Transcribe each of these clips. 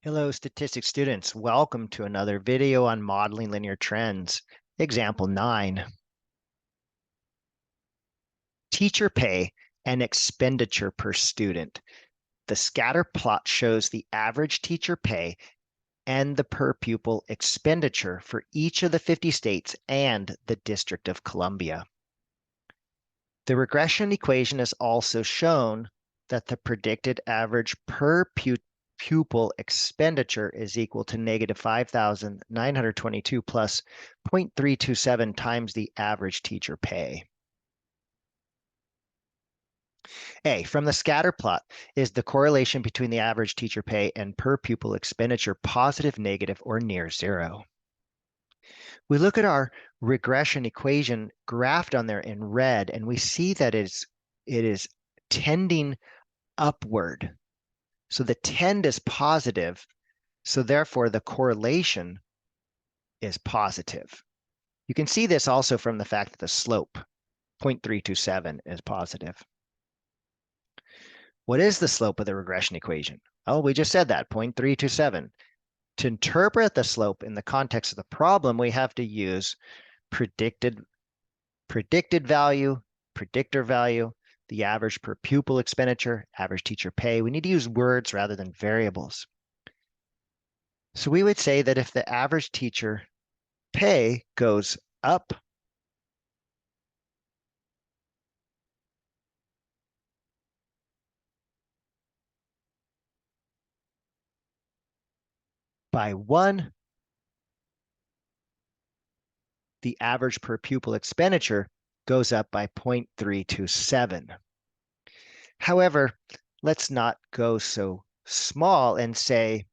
Hello, statistics students. Welcome to another video on modeling linear trends. Example 9. Teacher pay and expenditure per student. The scatter plot shows the average teacher pay and the per pupil expenditure for each of the 50 states and the District of Columbia. The regression equation is also shown that the predicted average per pupil expenditure is equal to negative 5,922 plus 0.327 times the average teacher pay. A, from the scatter plot, is the correlation between the average teacher pay and per pupil expenditure positive, negative, or near zero? We look at our regression equation graphed on there in red, and we see that it is tending upward. So the trend is positive, so therefore the correlation is positive. You can see this also from the fact that the slope, 0.327, is positive. What is the slope of the regression equation? Oh, we just said that, 0.327. To interpret the slope in the context of the problem, we have to use predicted value, predictor value, the average per pupil expenditure, average teacher pay. We need to use words rather than variables. So we would say that if the average teacher pay goes up by 1, the average per pupil expenditure goes up by 0.327. However, let's not go so small and say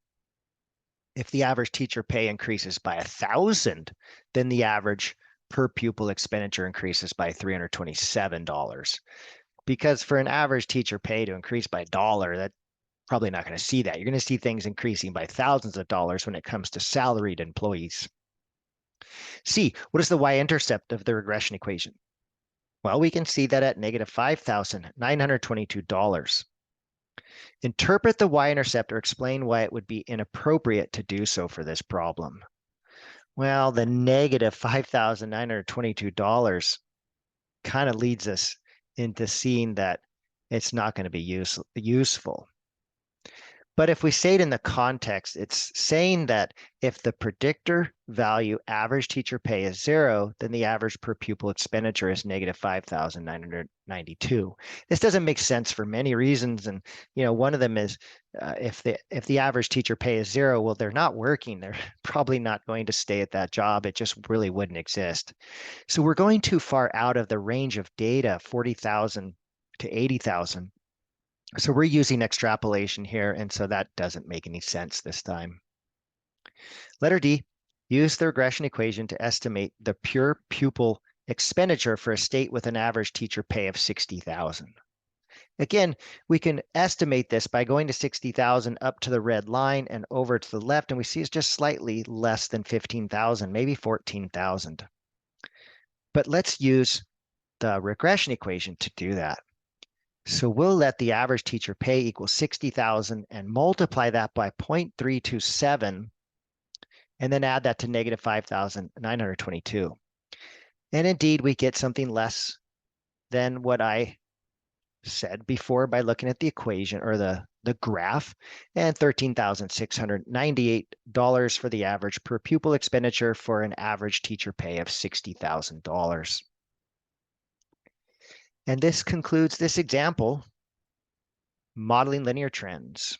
if the average teacher pay increases by 1,000, then the average per pupil expenditure increases by $327. Because for an average teacher pay to increase by $1, that's probably not going to see that. You're going to see things increasing by thousands of dollars when it comes to salaried employees. C, what is the y-intercept of the regression equation? Well, we can see that at negative $5,922. Interpret the y-intercept or explain why it would be inappropriate to do so for this problem. Well, the negative $5,922 kind of leads us into seeing that it's not going to be useful. But if we say it in the context, it's saying that if the predictor value average teacher pay is 0, then the average per pupil expenditure is negative 5,992. This doesn't make sense for many reasons, and one of them is if the average teacher pay is 0, well, they're not working. They're probably not going to stay at that job. It just really wouldn't exist. So we're going too far out of the range of data, 40,000 to 80,000. So we're using extrapolation here, and so that doesn't make any sense this time. Letter D, use the regression equation to estimate the pure pupil expenditure for a state with an average teacher pay of 60,000. Again, we can estimate this by going to 60,000 up to the red line and over to the left, and we see it's just slightly less than 15,000, maybe 14,000. But let's use the regression equation to do that. So we'll let the average teacher pay equal 60,000 and multiply that by 0.327 and then add that to negative 5,922. And indeed, we get something less than what I said before by looking at the equation or the graph, and $13,698 for the average per pupil expenditure for an average teacher pay of $60,000. And this concludes this example, modeling linear trends.